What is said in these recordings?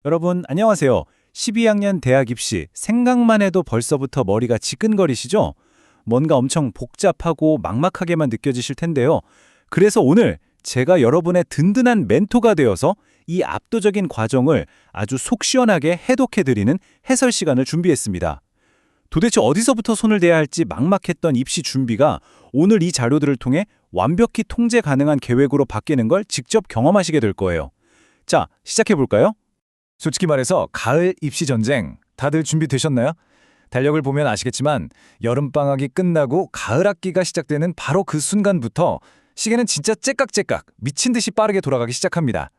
여러분 안녕하세요. 12학년 대학 입시 생각만 해도 벌써부터 머리가 지끈거리시죠? 뭔가 엄청 복잡하고 막막하게만 느껴지실 텐데요. 그래서 오늘 제가 여러분의 든든한 멘토가 되어서 이 압도적인 과정을 아주 속 시원하게 해독해드리는 해설 시간을 준비했습니다. 도대체 어디서부터 손을 대야 할지 막막했던 입시 준비가 오늘 이 자료들을 통해 완벽히 통제 가능한 계획으로 바뀌는 걸 직접 경험하시게 될 거예요. 자, 시작해볼까요? 솔직히 말해서 가을 입시 전쟁 다들 준비되셨나요? 달력을 보면 아시겠지만 여름방학이 끝나고 가을 학기가 시작되는 바로 그 순간부터 시계는 진짜 째깍째깍 미친 듯이 빠르게 돌아가기 시작합니다.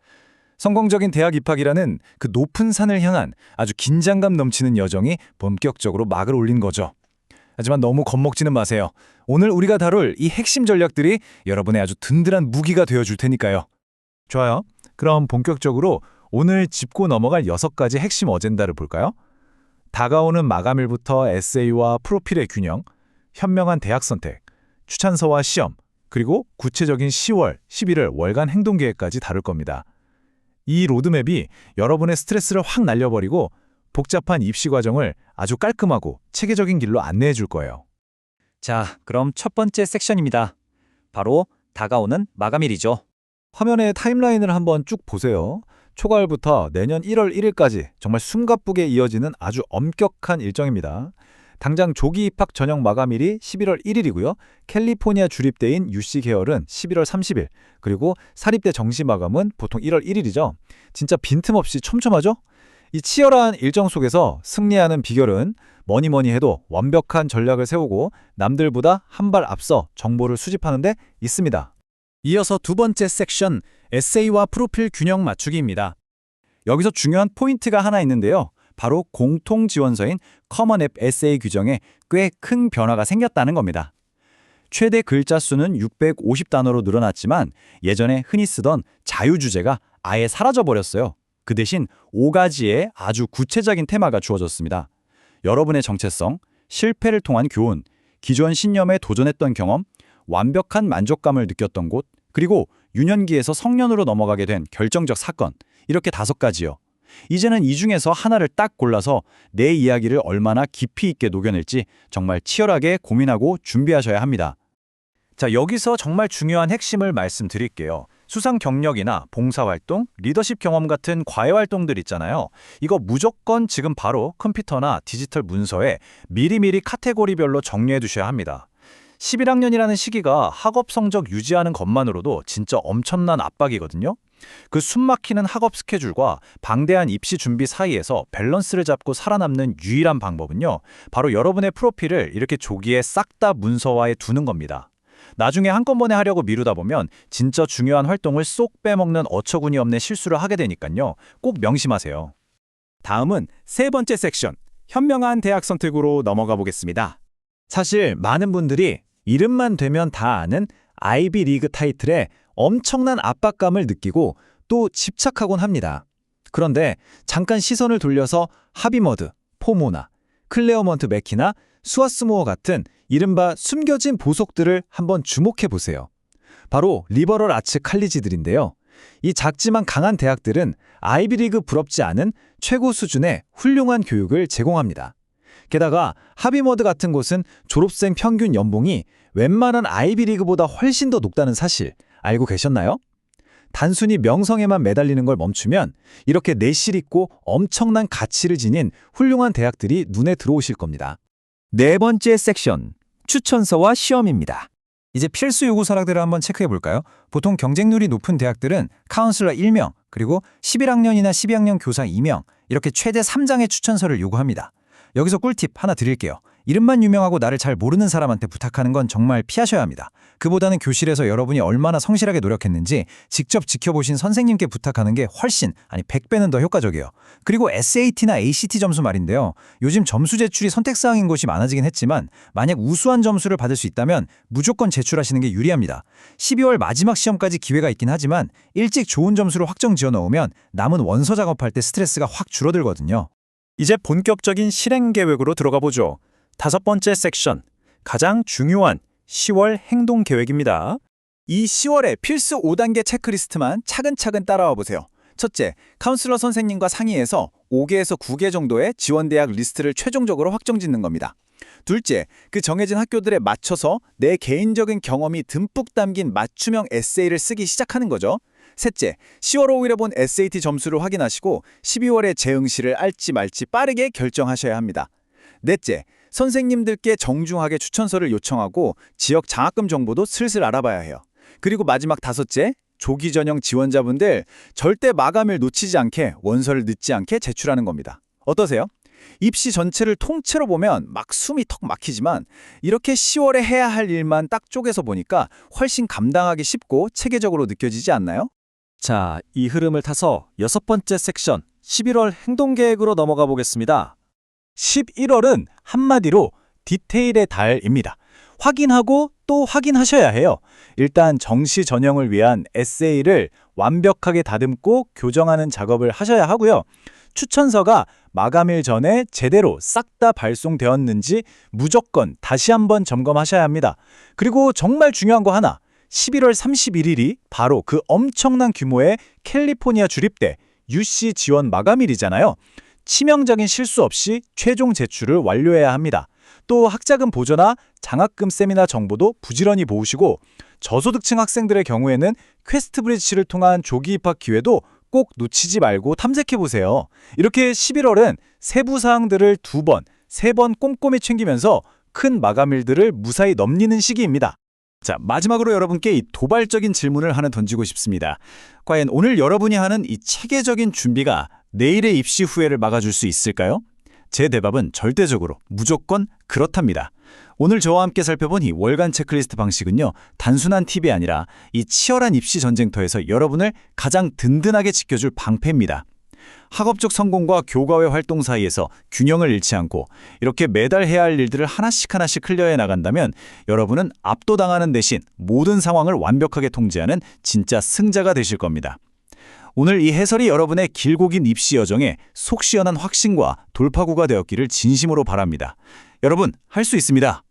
성공적인 대학 입학이라는 그 높은 산을 향한 아주 긴장감 넘치는 여정이 본격적으로 막을 올린 거죠. 하지만 너무 겁먹지는 마세요. 오늘 우리가 다룰 이 핵심 전략들이 여러분의 아주 든든한 무기가 되어줄 테니까요. 좋아요. 그럼 본격적으로 오늘 짚고 넘어갈 6가지 핵심 어젠다를 볼까요? 다가오는 마감일부터 에세이와 프로필의 균형, 현명한 대학 선택, 추천서와 시험, 그리고 구체적인 10월, 11월 월간 행동계획까지 다룰 겁니다. 이 로드맵이 여러분의 스트레스를 확 날려버리고 복잡한 입시 과정을 아주 깔끔하고 체계적인 길로 안내해 줄 거예요. 자, 그럼 첫 번째 섹션입니다. 바로 다가오는 마감일이죠. 화면의 타임라인을 한번 쭉 보세요. 초가을부터 내년 1월 1일까지 정말 숨가쁘게 이어지는 아주 엄격한 일정입니다. 당장 조기 입학 전형 마감일이 11월 1일이고요. 캘리포니아 주립대인 UC 계열은 11월 30일, 그리고 사립대 정시 마감은 보통 1월 1일이죠. 진짜 빈틈없이 촘촘하죠? 이 치열한 일정 속에서 승리하는 비결은 뭐니 해도 완벽한 전략을 세우고 남들보다 한 발 앞서 정보를 수집하는 데 있습니다. 이어서 두 번째 섹션, 에세이와 프로필 균형 맞추기입니다. 여기서 중요한 포인트가 하나 있는데요. 바로 공통 지원서인 커먼 앱 에세이 규정에 꽤 큰 변화가 생겼다는 겁니다. 최대 글자 수는 650단어로 늘어났지만 예전에 흔히 쓰던 자유주제가 아예 사라져버렸어요. 그 대신 5가지의 아주 구체적인 테마가 주어졌습니다. 여러분의 정체성, 실패를 통한 교훈, 기존 신념에 도전했던 경험, 완벽한 만족감을 느꼈던 곳, 그리고 유년기에서 성년으로 넘어가게 된 결정적 사건, 이렇게 5가지요. 이제는 이 중에서 하나를 딱 골라서 내 이야기를 얼마나 깊이 있게 녹여낼지 정말 치열하게 고민하고 준비하셔야 합니다. 자, 여기서 정말 중요한 핵심을 말씀드릴게요. 수상 경력이나 봉사활동, 리더십 경험 같은 과외활동들 있잖아요. 이거 무조건 지금 바로 컴퓨터나 디지털 문서에 미리미리 카테고리별로 정리해 두셔야 합니다. 11학년이라는 시기가 학업 성적 유지하는 것만으로도 진짜 엄청난 압박이거든요. 그 숨막히는 학업 스케줄과 방대한 입시 준비 사이에서 밸런스를 잡고 살아남는 유일한 방법은요, 바로 여러분의 프로필을 이렇게 조기에 싹 다 문서화해 두는 겁니다. 나중에 한꺼번에 하려고 미루다 보면 진짜 중요한 활동을 쏙 빼먹는 어처구니 없는 실수를 하게 되니까요. 꼭 명심하세요. 다음은 세 번째 섹션, 현명한 대학 선택으로 넘어가 보겠습니다. 사실 많은 분들이 이름만 되면 다 아는 아이비 리그 타이틀에 엄청난 압박감을 느끼고 또 집착하곤 합니다. 그런데 잠깐 시선을 돌려서 하비머드, 포모나, 클레어먼트 맥키나 스와스모어 같은 이른바 숨겨진 보석들을 한번 주목해 보세요. 바로 리버럴 아츠 칼리지들인데요. 이 작지만 강한 대학들은 아이비리그 부럽지 않은 최고 수준의 훌륭한 교육을 제공합니다. 게다가 하비머드 같은 곳은 졸업생 평균 연봉이 웬만한 아이비리그보다 훨씬 더 높다는 사실 알고 계셨나요? 단순히 명성에만 매달리는 걸 멈추면 이렇게 내실 있고 엄청난 가치를 지닌 훌륭한 대학들이 눈에 들어오실 겁니다. 네 번째 섹션, 추천서와 시험입니다. 이제 필수 요구 사항들을 한번 체크해 볼까요? 보통 경쟁률이 높은 대학들은 카운슬러 1명, 그리고 11학년이나 12학년 교사 2명, 이렇게 최대 3장의 추천서를 요구합니다. 여기서 꿀팁 하나 드릴게요. 이름만 유명하고 나를 잘 모르는 사람한테 부탁하는 건 정말 피하셔야 합니다. 그보다는 교실에서 여러분이 얼마나 성실하게 노력했는지 직접 지켜보신 선생님께 부탁하는 게 훨씬, 100배는 더 효과적이에요. 그리고 SAT나 ACT 점수 말인데요. 요즘 점수 제출이 선택사항인 곳이 많아지긴 했지만 만약 우수한 점수를 받을 수 있다면 무조건 제출하시는 게 유리합니다. 12월 마지막 시험까지 기회가 있긴 하지만 일찍 좋은 점수를 확정 지어 넣으면 남은 원서 작업할 때 스트레스가 확 줄어들거든요. 이제 본격적인 실행 계획으로 들어가 보죠. 5번째 섹션, 가장 중요한 10월 행동 계획입니다. 이 10월의 필수 5단계 체크리스트만 차근차근 따라와 보세요. 첫째, 카운슬러 선생님과 상의해서 5개에서 9개 정도의 지원대학 리스트를 최종적으로 확정짓는 겁니다. 둘째, 그 정해진 학교들에 맞춰서 내 개인적인 경험이 듬뿍 담긴 맞춤형 에세이를 쓰기 시작하는 거죠. 셋째, 10월 5일에 본 SAT 점수를 확인하시고 12월에 재응시를 할지 말지 빠르게 결정하셔야 합니다. 넷째, 선생님들께 정중하게 추천서를 요청하고 지역 장학금 정보도 슬슬 알아봐야 해요. 그리고 마지막 다섯째, 조기 전형 지원자분들 절대 마감일 놓치지 않게 원서를 늦지 않게 제출하는 겁니다. 어떠세요? 입시 전체를 통째로 보면 막 숨이 턱 막히지만 이렇게 10월에 해야 할 일만 딱 쪼개서 보니까 훨씬 감당하기 쉽고 체계적으로 느껴지지 않나요? 자, 이 흐름을 타서 6번째 섹션 11월 행동계획으로 넘어가 보겠습니다. 11월은 한마디로 디테일의 달입니다. 확인하고 또 확인하셔야 해요. 일단 정시 전형을 위한 에세이를 완벽하게 다듬고 교정하는 작업을 하셔야 하고요. 추천서가 마감일 전에 제대로 싹 다 발송되었는지 무조건 다시 한번 점검하셔야 합니다. 그리고 정말 중요한 거 하나, 11월 31일이 바로 그 엄청난 규모의 캘리포니아 주립대 UC 지원 마감일이잖아요. 치명적인 실수 없이 최종 제출을 완료해야 합니다. 또 학자금 보조나 장학금 세미나 정보도 부지런히 모으시고 저소득층 학생들의 경우에는 퀘스트 브릿지를 통한 조기 입학 기회도 꼭 놓치지 말고 탐색해보세요. 이렇게 11월은 세부 사항들을 2번, 3번 꼼꼼히 챙기면서 큰 마감일들을 무사히 넘기는 시기입니다. 자, 마지막으로 여러분께 이 도발적인 질문을 하나 던지고 싶습니다. 과연 오늘 여러분이 하는 이 체계적인 준비가 내일의 입시 후회를 막아줄 수 있을까요? 제 대답은 절대적으로 무조건 그렇답니다. 오늘 저와 함께 살펴본 이 월간 체크리스트 방식은요, 단순한 팁이 아니라 이 치열한 입시 전쟁터에서 여러분을 가장 든든하게 지켜줄 방패입니다. 학업적 성공과 교과외 활동 사이에서 균형을 잃지 않고 이렇게 매달 해야 할 일들을 하나씩 클리어해 나간다면 여러분은 압도당하는 대신 모든 상황을 완벽하게 통제하는 진짜 승자가 되실 겁니다. 오늘 이 해설이 여러분의 길고 긴 입시 여정에 속 시원한 확신과 돌파구가 되었기를 진심으로 바랍니다. 여러분, 할 수 있습니다.